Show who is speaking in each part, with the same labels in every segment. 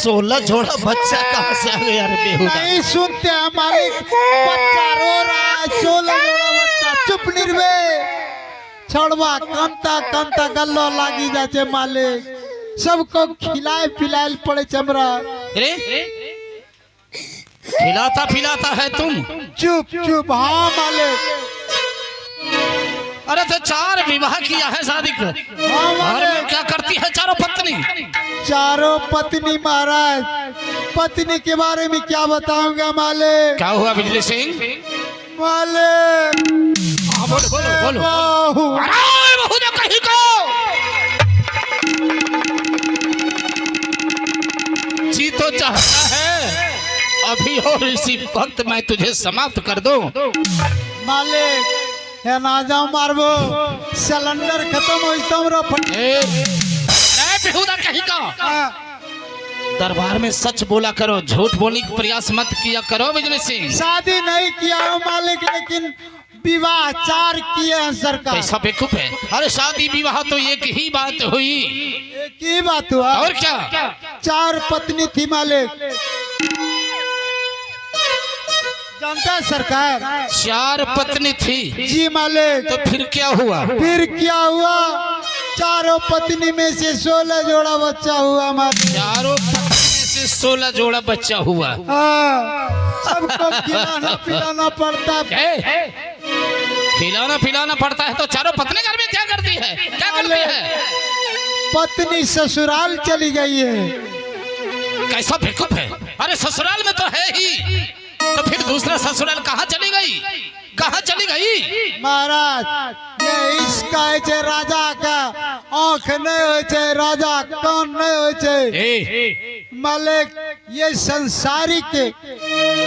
Speaker 1: 16 जोड़ा बच्चा कहाँ से आ गया रे बेहुदा?
Speaker 2: नहीं सुनते हैं मालिक, बच्चा रो रहा है, 16 जोड़ा बच्चा। चुप निर्वे छड़वा कांता कांता गल्लो लागी जाचे मालिक, सबको खिलाए पिलाए पड़े चमरा।
Speaker 1: रे खिलाता पिलाता है तुम?
Speaker 2: चुप चुप। हाँ मालिक।
Speaker 1: अरे तो 4 विवाह किया है शादी को,
Speaker 2: हाँ
Speaker 1: घर में
Speaker 2: मालिक।
Speaker 1: क्या करती है चारों पत्नी?
Speaker 2: चारों पत्नी महाराज, पत्नी के बारे में क्या बताऊंगा मालिक।
Speaker 1: क्या हुआ बिजली सिंह?
Speaker 2: मालिक
Speaker 1: हाँ बोलो बोलो बोलो।
Speaker 2: बहू।
Speaker 1: अरे बहू ने कहीं को जी तो चाहता है अभी और इसी वक्त मैं तुझे समाप्त कर दूं।
Speaker 2: मालिक है ना जाओ मारबो, सिलेंडर खत्म हो तमरो फट।
Speaker 1: बेहुदा कहीं का दरबार में सच बोला करो, झूठ बोलने का प्रयास मत किया करो बिजली सिंह।
Speaker 2: शादी नहीं किया हूँ मालिक, लेकिन विवाह 4 किए हैं सरकार।
Speaker 1: कैसा बेवकूफ है? अरे शादी विवाह तो एक ही बात हुई।
Speaker 2: एक ही बात हुआ
Speaker 1: और क्या?
Speaker 2: 4 पत्नी थी मालिक, जानता है सरकार।
Speaker 1: 4 पत्नी थी?
Speaker 2: जी मालिक।
Speaker 1: तो फिर क्या हुआ?
Speaker 2: फिर क्या हुआ, चारों पत्नी में से 16 जोड़ा बच्चा हुआ मालिक।
Speaker 1: चारों पत्नी में से 16 जोड़ा बच्चा हुआ।
Speaker 2: हाँ, सबको खिलाना पिलाना पड़ता है।
Speaker 1: खिलाना पिलाना पड़ता है तो चारों पत्नी घर में क्या करती है? क्या करती है?
Speaker 2: पत्नी ससुराल चली गई है।
Speaker 1: कैसा बेवकूफ है? अरे ससुराल में तो है ही, तो फिर दूसरा ससुराल कहाँ चली गई? कहाँ चली गई?
Speaker 2: महाराज ये इसका है राजा का आँख नहीं हो, राजा कान नहीं हो। मालिक ये संसारी के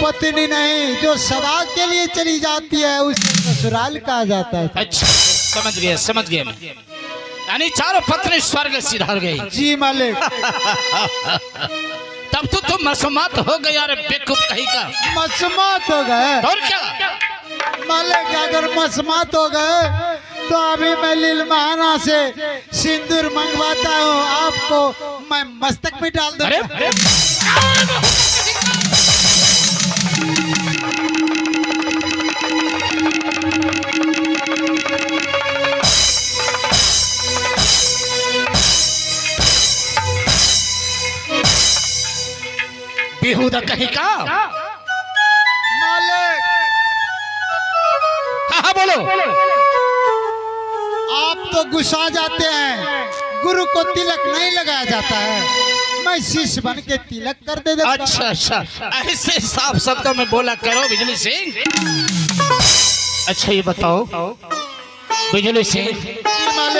Speaker 2: पत्नी नहीं, जो सदा के लिए चली जाती है उसे ससुराल कहा जाता है।
Speaker 1: अच्छा समझ गया मैं। यानी चारों पत्नी स्वर्ग सिधार गई।
Speaker 2: जी मालिक।
Speaker 1: तब तो तुम मसमात हो गए यार बेवकूफ कहीं का।
Speaker 2: मसमात हो गए?
Speaker 1: और क्या
Speaker 2: मालिक अगर मसमात हो गए तो अभी मैं लीलमहाना से सिंदूर मंगवाता हूँ, आपको मैं मस्तक में डाल दूँ।
Speaker 1: अरे बेहुदा कहीं का।
Speaker 2: मालिक
Speaker 1: हाँ बोलो।
Speaker 2: आप तो गुस्सा जाते हैं, गुरु को तिलक नहीं लगाया जाता है, मैं शिष्य बन के तिलक कर दे देता।
Speaker 1: अच्छा ऐसे साफ शब्दों में बोला करो बिजली सिंह। अच्छा ये बताओ बिजली सिंह,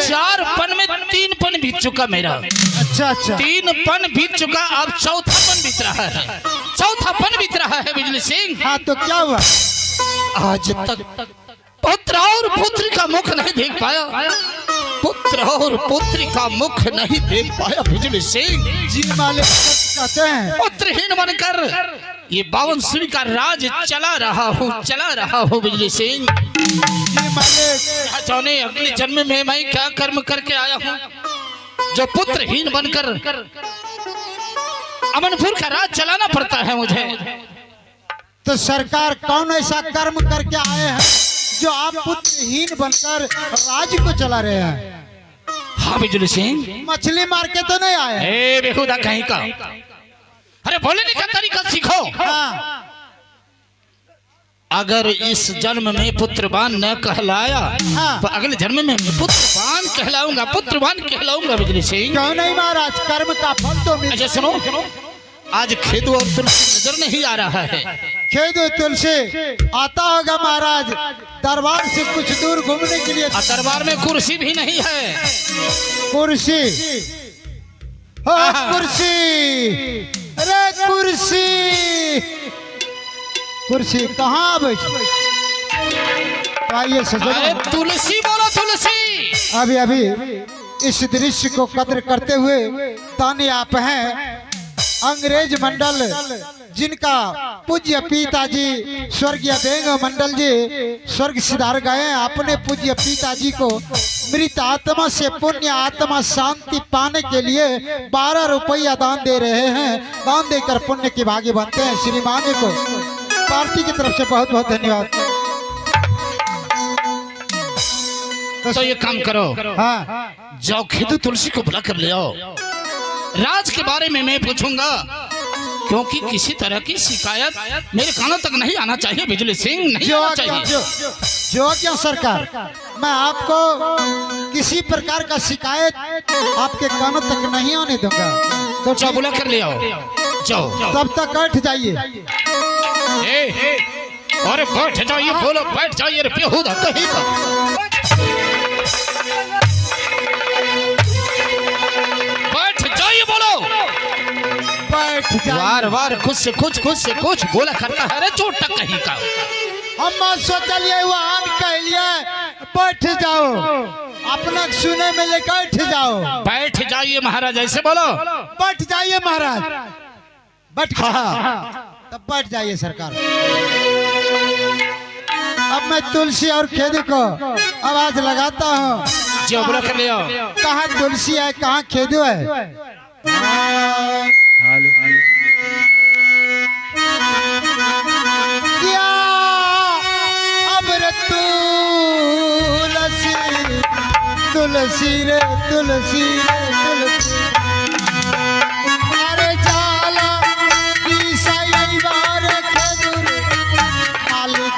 Speaker 1: 4 पन में 3 पन बीत चुका मेरा।
Speaker 2: अच्छा
Speaker 1: 3 पन बीत चुका, अब 4था पन बीत रहा है। 4था पन बीत रहा है बिजली सिंह।
Speaker 2: हाँ तो क्या हुआ?
Speaker 1: आज तक पुत्र और पुत्री का मुख नहीं देख पाया, पुत्र और पुत्री का मुख नहीं देख पाया बिजली सिंह।
Speaker 2: जी मालिक कहते हैं
Speaker 1: पुत्रहीन बनकर ये 52 सूरी का राज चला रहा हूँ बिजली सिंह।
Speaker 2: जी मालिक।
Speaker 1: जाने अगले जन्म में मैं क्या कर्म करके आया हूँ जो पुत्रहीन बनकर अमनपुर का राज चलाना पड़ता है मुझे।
Speaker 2: तो सरकार कौन ऐसा कर्म करके आए हैं जो आप पुत्रहीन बनकर राज्य को चला रहे हैं?
Speaker 1: हाँ बिजली सिंह।
Speaker 2: मछली मार के तो नहीं आए?
Speaker 1: ए बेहुदा कहीं का, अरे बोलने का तरीका सीखो।
Speaker 2: हाँ।
Speaker 1: अगर इस जन्म में पुत्रवान न कहलाया
Speaker 2: हाँ।
Speaker 1: तो अगले जन्म में मैं पुत्रवान कहलाऊंगा बिजली सिंह।
Speaker 2: क्यों नहीं महाराज, कर्म का फल तो मिल।
Speaker 1: अच्छा सुनो, आज खेदू और तुलसी नजर नहीं आ रहा है।
Speaker 2: खेदू तुलसी आता होगा महाराज, दरबार से कुछ दूर घूमने के लिए।
Speaker 1: दरबार में कुर्सी भी नहीं है।
Speaker 2: कुर्सी हो, कुर्सी, अरे कुर्सी कहाँ बैठी? आइए सजन।
Speaker 1: तुलसी बोलो तुलसी।
Speaker 2: अभी इस दृश्य को कद्र करते हुए ताने आप हैं, अंग्रेज मंडल जिनका पूज्य पिताजी स्वर्गीय बेंग मंडल जी स्वर्ग सिधार गए हैं, अपने पूज्य पिताजी को मृत आत्मा से पुण्य आत्मा शांति पाने के लिए 12 रुपया दान दे रहे हैं। दान देकर पुण्य के भागी बनते हैं। श्रीमान को पार्टी की तरफ से बहुत बहुत धन्यवाद।
Speaker 1: तो ये काम करो,
Speaker 2: हाँ
Speaker 1: जाओ खेदू तुलसी को बुला कर ले आओ। राज के बारे में मैं पूछूंगा, क्योंकि किसी तरह की शिकायत मेरे कानों तक नहीं आना चाहिए। बिजली सिंह नहीं आना चाहिए।
Speaker 2: जो क्या सरकार, मैं आपको किसी प्रकार का शिकायत आपके कानों तक नहीं आने दूंगा। तो
Speaker 1: जाओ बुला कर ले आओ, जाओ।
Speaker 2: तब तक बैठ जाइए।
Speaker 1: अरे बैठ जाइए, बोलो बैठ जाइए रे बेहुदा कहीं का। बैठ जाइए, बोलो
Speaker 2: बैठ जाइए।
Speaker 1: वार वार खुद से कुछ बोला करता है रे चोट तक कहीं का।
Speaker 2: हम सोचलिए वो आन कह लिया, बैठ जाओ, अपना सुने में ले बैठ जाओ।
Speaker 1: बैठ जाइए महाराज, ऐसे बोलो।
Speaker 2: बैठ जाइए महाराज, बैठ। तब बैठ जाइए सरकार। अब मैं तुलसी और खेदू को आवाज लगाता हूँ।
Speaker 1: जो बुला कर ले आओ।
Speaker 2: कहाँ तुलसी है, कहाँ खेदू है? क्या अब रे तुलसी तुलसी रे तुलसी रे तुलसी, अरे जाला ईसाई बार खेदू मालिक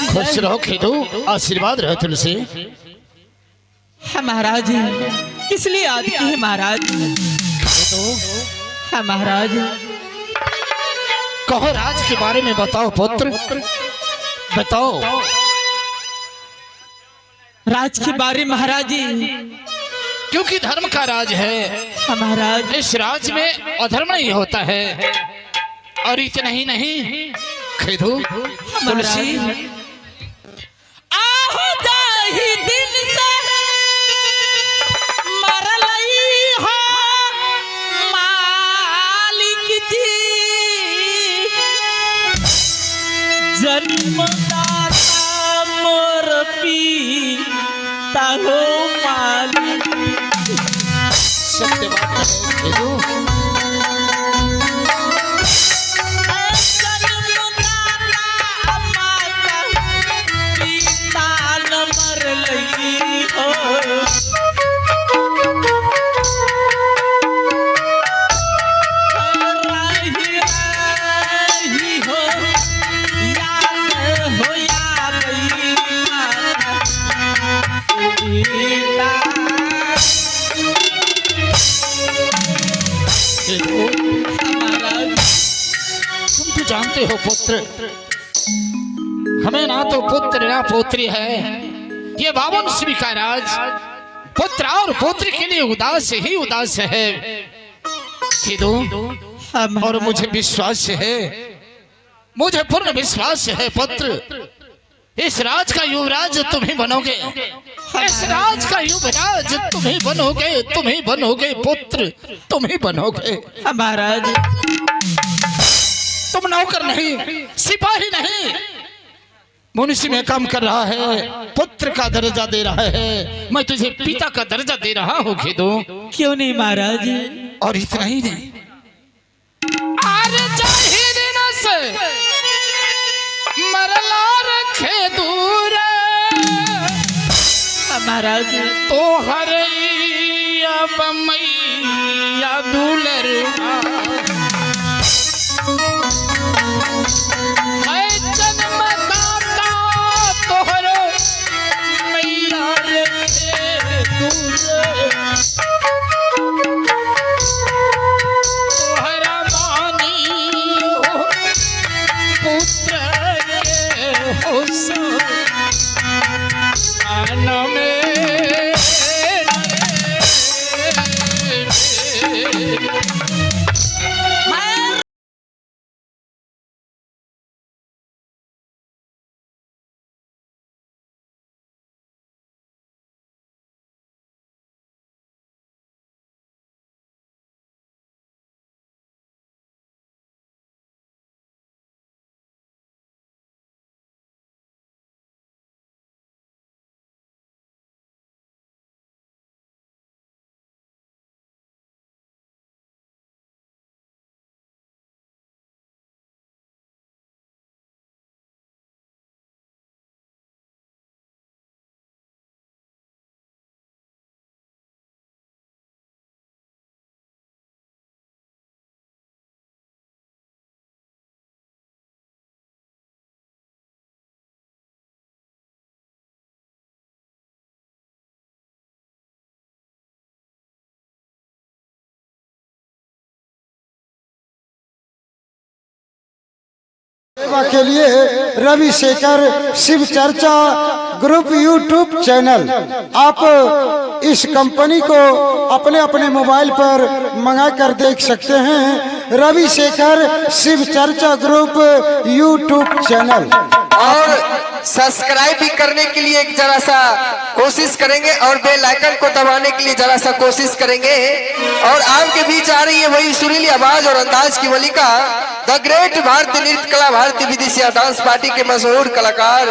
Speaker 1: खुश रहो खेदू, आशीर्वाद रहो तुलसी।
Speaker 3: है महाराज, इसलिए याद की है महाराज। है महाराज,
Speaker 1: कहो राज के बारे में बताओ पुत्र, बताओ।
Speaker 3: राज के बारे में महाराज,
Speaker 1: क्योंकि धर्म का राज है।
Speaker 3: महाराज
Speaker 1: इस राज में अधर्म नहीं होता है। और इतना ही नहीं खेदू तुलसी,
Speaker 3: आहो जाही दिन से मरलई हो मालिक जी, जन्मदाता मोर पिता हो मालिक।
Speaker 1: सत्य बात है खेदू। तुम तो जानते हो पुत्र, हमें ना तो पुत्र ना पोत्री है। ये बावन श्री का राज पुत्र और पोत्री के लिए उदास ही उदास है खेदू। और मुझे विश्वास है, मुझे पूर्ण विश्वास है पुत्र, इस राज का युवराज तुम ही बनोगे। इस राज का युवराज तुम ही बनोगे, तुम ही बनोगे पुत्र, तुम ही बनोगे।
Speaker 3: महाराज
Speaker 1: तुम नौकर नहीं, सिपाही नहीं, मुनिशी में काम कर रहा है, पुत्र का दर्जा दे रहा है। मैं तुझे पिता का दर्जा दे रहा हूँ खेदू।
Speaker 3: क्यों नहीं महाराज?
Speaker 1: और इतना ही नहीं, अरे
Speaker 3: महाराज।
Speaker 1: तो हर अब मैया दुलरुआ है जन्मदाता तोहरो मैया रे दुलरुआ तोहरा मानी हो पुत्र के हो सो आना में
Speaker 2: सेवा के लिए रविशेखर शिव चर्चा ग्रुप यूट्यूब चैनल, आप इस कंपनी को अपने अपने मोबाइल पर मंगा कर देख सकते हैं। रविशेखर शिव चर्चा ग्रुप यूट्यूब चैनल,
Speaker 4: और सब्सक्राइब भी करने के लिए एक जरा सा कोशिश करेंगे और बेल आइकन को दबाने के लिए जरा सा कोशिश करेंगे। और आपके बीच आ रही है वही सुरीली आवाज और अंदाज की मलिका, द ग्रेट भारतीय नृत्य कला भारतीय विदेशिया डांस पार्टी के मशहूर कलाकार